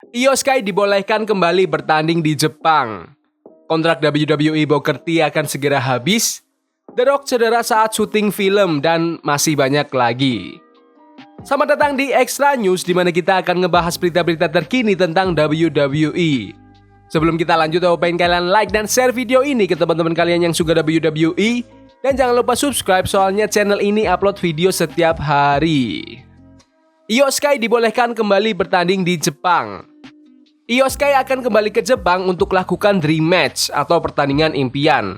Io Sky dibolehkan kembali bertanding di Jepang. Kontrak WWE Booker T akan segera habis. The Rock cedera saat syuting film dan masih banyak lagi. Selamat datang di Extra News, di mana kita akan ngebahas berita-berita terkini tentang WWE. Sebelum kita lanjut, aku pengen kalian like dan share video ini ke teman-teman kalian yang suka WWE. Dan jangan lupa subscribe, soalnya channel ini upload video setiap hari. Io Sky dibolehkan kembali bertanding di Jepang. Io Sky akan kembali ke Jepang untuk lakukan dream match atau pertandingan impian.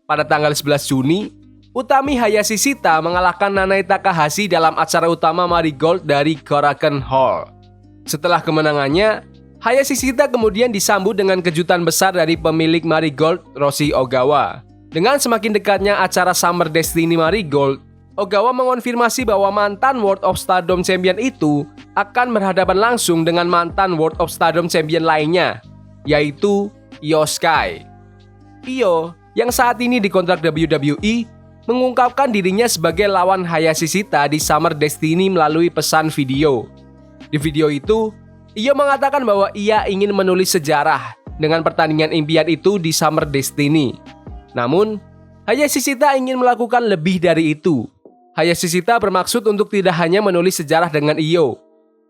Pada tanggal 11 Juni, Utami Hayashi Shita mengalahkan Nanae Takahashi dalam acara utama Marigold dari Korakuen Hall. Setelah kemenangannya, Hayashi Shita kemudian disambut dengan kejutan besar dari pemilik Marigold, Roshi Ogawa. Dengan semakin dekatnya acara Summer Destiny Marigold, Ogawa mengonfirmasi bahwa mantan World of Stardom Champion itu akan berhadapan langsung dengan mantan World of Stardom Champion lainnya, yaitu Io Sky. Io, yang saat ini dikontrak WWE, mengungkapkan dirinya sebagai lawan Hayashi Shita di Summer Destiny melalui pesan video. Di video itu, Io mengatakan bahwa ia ingin menulis sejarah dengan pertandingan impian itu di Summer Destiny. Namun, Hayashi Shita ingin melakukan lebih dari itu. Hayashi Shita bermaksud untuk tidak hanya menulis sejarah dengan Io,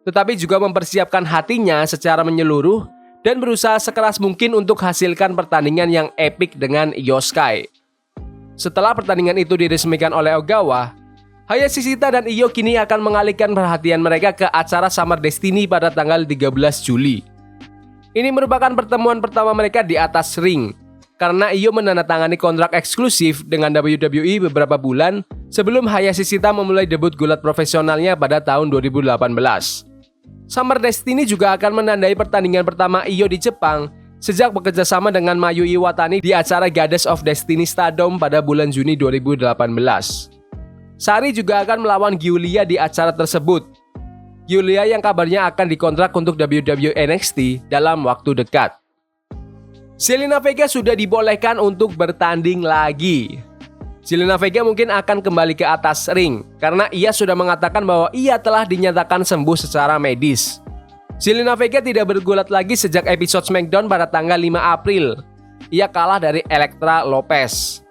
tetapi juga mempersiapkan hatinya secara menyeluruh dan berusaha sekeras mungkin untuk hasilkan pertandingan yang epik dengan Io Sky. Setelah pertandingan itu diresmikan oleh Ogawa, Hayashi Shita dan Io kini akan mengalihkan perhatian mereka ke acara Summer Destiny pada tanggal 13 Juli. Ini merupakan pertemuan pertama mereka di atas ring, karena Io menandatangani kontrak eksklusif dengan WWE beberapa bulan sebelum Hayashi Shita memulai debut gulat profesionalnya pada tahun 2018. Summer Destiny juga akan menandai pertandingan pertama Io di Jepang sejak bekerja sama dengan Mayu Iwatani di acara Goddess of Destiny Stardom pada bulan Juni 2018. Sari juga akan melawan Giulia di acara tersebut. Giulia yang kabarnya akan dikontrak untuk WWE NXT dalam waktu dekat. Zelina Vega sudah dibolehkan untuk bertanding lagi. Zelina Vega mungkin akan kembali ke atas ring karena ia sudah mengatakan bahwa ia telah dinyatakan sembuh secara medis. Zelina Vega tidak bergulat lagi sejak episode SmackDown pada tanggal 5 April. Ia kalah dari Elektra Lopez.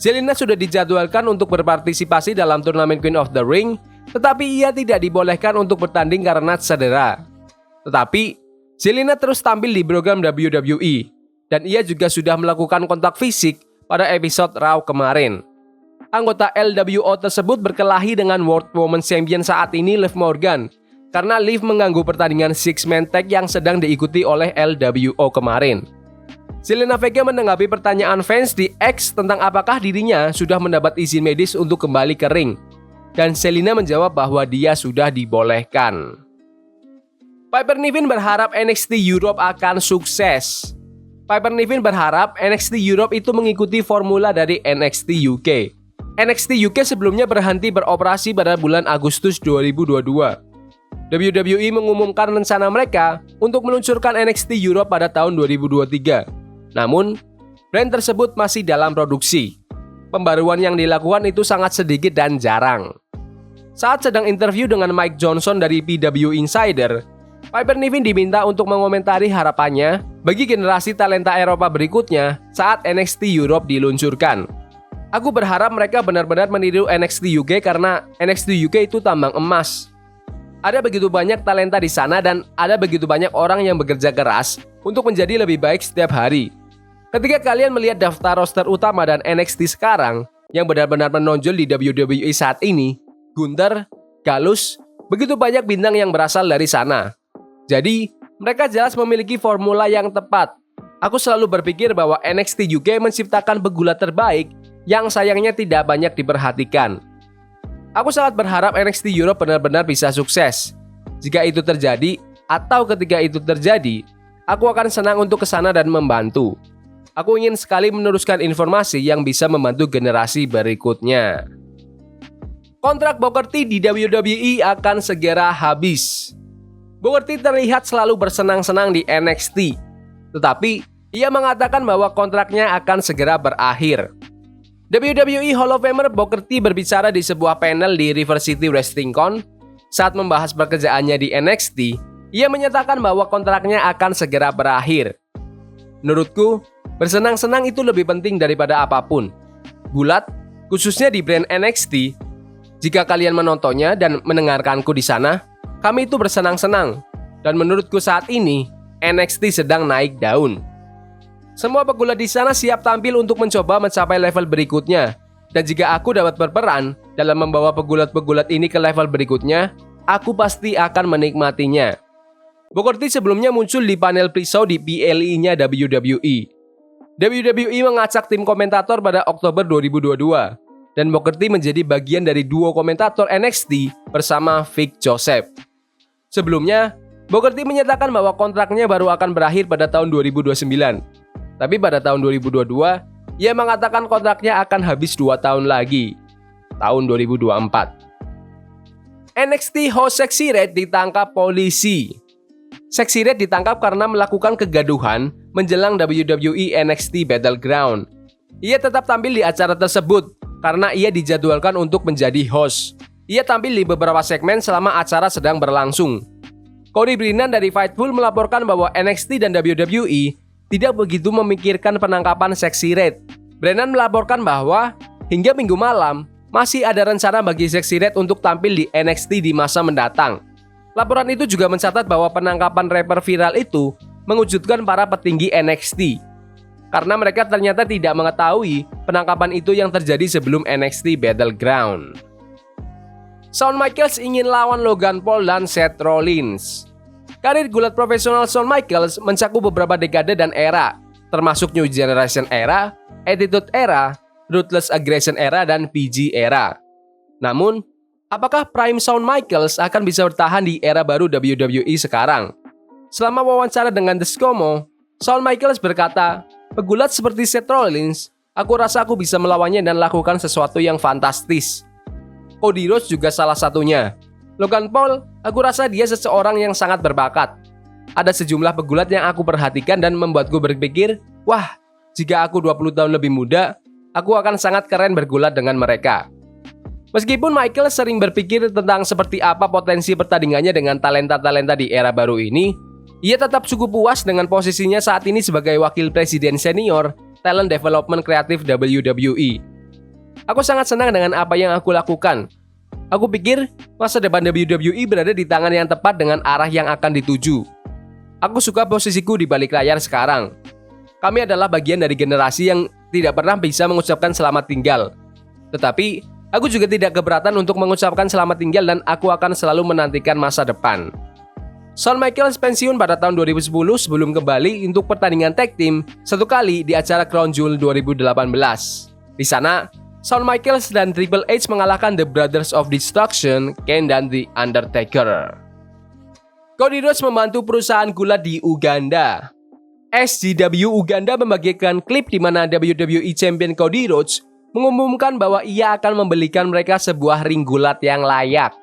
Zelina sudah dijadwalkan untuk berpartisipasi dalam turnamen Queen of the Ring, tetapi ia tidak dibolehkan untuk bertanding karena cedera. Tetapi Zelina terus tampil di program WWE. Dan ia juga sudah melakukan kontak fisik pada episode Raw kemarin. Anggota LWO tersebut berkelahi dengan World Women's Champion saat ini Liv Morgan, karena Liv mengganggu pertandingan six-man tag yang sedang diikuti oleh LWO kemarin. Zelina Vega menanggapi pertanyaan fans di X tentang apakah dirinya sudah mendapat izin medis untuk kembali ke ring. Dan Zelina menjawab bahwa dia sudah dibolehkan. Piper Niven berharap NXT Europe akan sukses. Piper Niven berharap NXT Europe itu mengikuti formula dari NXT UK. NXT UK sebelumnya berhenti beroperasi pada bulan Agustus 2022. WWE mengumumkan rencana mereka untuk meluncurkan NXT Europe pada tahun 2023. Namun, brand tersebut masih dalam produksi. Pembaruan yang dilakukan itu sangat sedikit dan jarang. Saat sedang interview dengan Mike Johnson dari PW Insider, Piper Niven diminta untuk mengomentari harapannya bagi generasi talenta Eropa berikutnya saat NXT Europe diluncurkan. Aku berharap mereka benar-benar meniru NXT UK karena NXT UK itu tambang emas. Ada begitu banyak talenta di sana dan ada begitu banyak orang yang bekerja keras untuk menjadi lebih baik setiap hari. Ketika kalian melihat daftar roster utama dan NXT sekarang yang benar-benar menonjol di WWE saat ini, Gunther, Gallus, begitu banyak bintang yang berasal dari sana. Jadi, mereka jelas memiliki formula yang tepat. Aku selalu berpikir bahwa NXT UK menciptakan pegulat terbaik yang sayangnya tidak banyak diperhatikan. Aku sangat berharap NXT Europe benar-benar bisa sukses. Jika itu terjadi, atau ketika itu terjadi, aku akan senang untuk kesana dan membantu. Aku ingin sekali meneruskan informasi yang bisa membantu generasi berikutnya. Kontrak Booker T di WWE akan segera habis. Booker T terlihat selalu bersenang-senang di NXT, tetapi ia mengatakan bahwa kontraknya akan segera berakhir. WWE Hall of Famer Booker T berbicara di sebuah panel di River City Wrestling Con saat membahas pekerjaannya di NXT. Ia menyatakan bahwa kontraknya akan segera berakhir. Menurutku, bersenang-senang itu lebih penting daripada apapun. Gulat, khususnya di brand NXT, jika kalian menontonnya dan mendengarkanku di sana, kami itu bersenang-senang. Dan menurutku saat ini, NXT sedang naik daun. Semua pegulat di sana siap tampil untuk mencoba mencapai level berikutnya. Dan jika aku dapat berperan dalam membawa pegulat-pegulat ini ke level berikutnya, aku pasti akan menikmatinya. Booker T sebelumnya muncul di panel pre-show di PLE-nya WWE. WWE mengacak tim komentator pada Oktober 2022, dan Booker T menjadi bagian dari duo komentator NXT bersama Vic Joseph. Sebelumnya, Booker T menyatakan bahwa kontraknya baru akan berakhir pada tahun 2029. Tapi pada tahun 2022, ia mengatakan kontraknya akan habis 2 tahun lagi, tahun 2024. NXT host Sexy Red ditangkap polisi. Sexy Red ditangkap karena melakukan kegaduhan menjelang WWE NXT Battleground. Ia tetap tampil di acara tersebut karena ia dijadwalkan untuk menjadi host. Ia tampil di beberapa segmen selama acara sedang berlangsung. Cody Brennan dari Fightful melaporkan bahwa NXT dan WWE tidak begitu memikirkan penangkapan Sexy Red. Brennan melaporkan bahwa hingga minggu malam masih ada rencana bagi Sexy Red untuk tampil di NXT di masa mendatang. Laporan itu juga mencatat bahwa penangkapan rapper viral itu mengejutkan para petinggi NXT karena mereka ternyata tidak mengetahui penangkapan itu yang terjadi sebelum NXT Battleground. Shawn Michaels ingin lawan Logan Paul dan Seth Rollins. Karir gulat profesional Shawn Michaels mencakup beberapa dekade dan era, termasuk New Generation era, Attitude era, Ruthless Aggression era, dan PG era. Namun, apakah Prime Shawn Michaels akan bisa bertahan di era baru WWE sekarang? Selama wawancara dengan The ScoMo, Shawn Michaels berkata, "Pegulat seperti Seth Rollins, aku rasa aku bisa melawannya dan lakukan sesuatu yang fantastis. Cody Rhodes juga salah satunya. Logan Paul, aku rasa dia seseorang yang sangat berbakat. Ada sejumlah pegulat yang aku perhatikan dan membuatku berpikir, wah, jika aku 20 tahun lebih muda, aku akan sangat keren bergulat dengan mereka." Meskipun Michael sering berpikir tentang seperti apa potensi pertandingannya dengan talenta-talenta di era baru ini, ia tetap cukup puas dengan posisinya saat ini sebagai wakil presiden senior Talent Development Kreatif WWE. Aku sangat senang dengan apa yang aku lakukan. Aku pikir masa depan WWE berada di tangan yang tepat dengan arah yang akan dituju. Aku suka posisiku di balik layar sekarang. Kami adalah bagian dari generasi yang tidak pernah bisa mengucapkan selamat tinggal. Tetapi, aku juga tidak keberatan untuk mengucapkan selamat tinggal dan aku akan selalu menantikan masa depan. Shawn Michaels pensiun pada tahun 2010 sebelum kembali untuk pertandingan tag team satu kali di acara Crown Jewel 2018. Di sana, Shawn Michaels dan Triple H mengalahkan The Brothers of Destruction, Kane dan The Undertaker. Cody Rhodes membantu perusahaan gulat di Uganda. SGW Uganda membagikan klip di mana WWE Champion Cody Rhodes mengumumkan bahwa ia akan membelikan mereka sebuah ring gulat yang layak.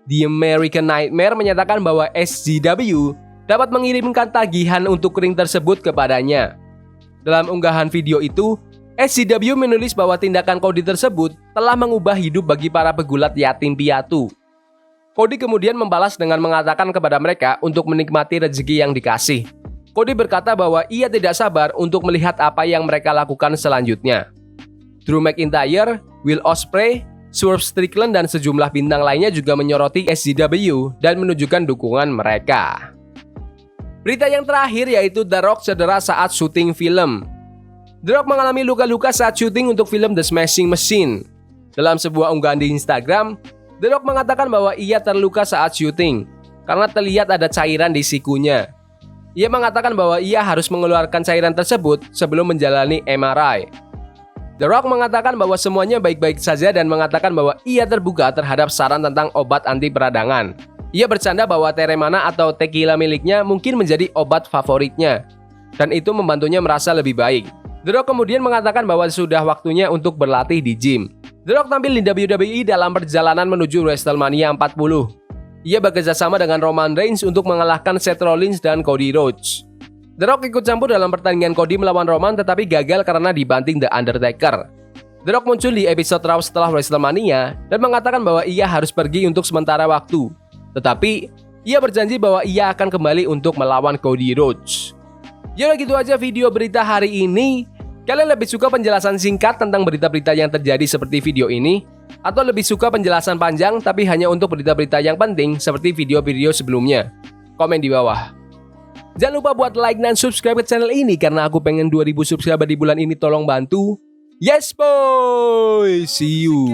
The American Nightmare menyatakan bahwa SGW dapat mengirimkan tagihan untuk ring tersebut kepadanya. Dalam unggahan video itu, SGW menulis bahwa tindakan Cody tersebut telah mengubah hidup bagi para pegulat yatim piatu. Cody kemudian membalas dengan mengatakan kepada mereka untuk menikmati rezeki yang dikasih. Cody berkata bahwa ia tidak sabar untuk melihat apa yang mereka lakukan selanjutnya. Drew McIntyre, Will Ospreay, Swerve Strickland, dan sejumlah bintang lainnya juga menyoroti SGW dan menunjukkan dukungan mereka. Berita yang terakhir yaitu The Rock cedera saat syuting film. The Rock mengalami luka-luka saat syuting untuk film The Smashing Machine. Dalam sebuah unggahan di Instagram, The Rock mengatakan bahwa ia terluka saat syuting karena terlihat ada cairan di sikunya. Ia mengatakan bahwa ia harus mengeluarkan cairan tersebut sebelum menjalani MRI. The Rock mengatakan bahwa semuanya baik-baik saja dan mengatakan bahwa ia terbuka terhadap saran tentang obat anti peradangan. Ia bercanda bahwa Teremana atau tequila miliknya mungkin menjadi obat favoritnya, dan itu membantunya merasa lebih baik. The Rock kemudian mengatakan bahwa sudah waktunya untuk berlatih di gym. The Rock tampil di WWE dalam perjalanan menuju WrestleMania 40. Ia bekerjasama dengan Roman Reigns untuk mengalahkan Seth Rollins dan Cody Rhodes. The Rock ikut campur dalam pertandingan Cody melawan Roman tetapi gagal karena dibanting The Undertaker. The Rock muncul di episode Raw setelah WrestleMania dan mengatakan bahwa ia harus pergi untuk sementara waktu. Tetapi, Ia berjanji bahwa ia akan kembali untuk melawan Cody Rhodes. Ya gitu aja video berita hari ini. Kalian lebih suka penjelasan singkat tentang berita-berita yang terjadi seperti video ini? Atau lebih suka penjelasan panjang tapi hanya untuk berita-berita yang penting seperti video-video sebelumnya? Komen di bawah. Jangan lupa buat like dan subscribe ke channel ini karena aku pengen 2000 subscriber di bulan ini, tolong bantu. Yes boy, see you.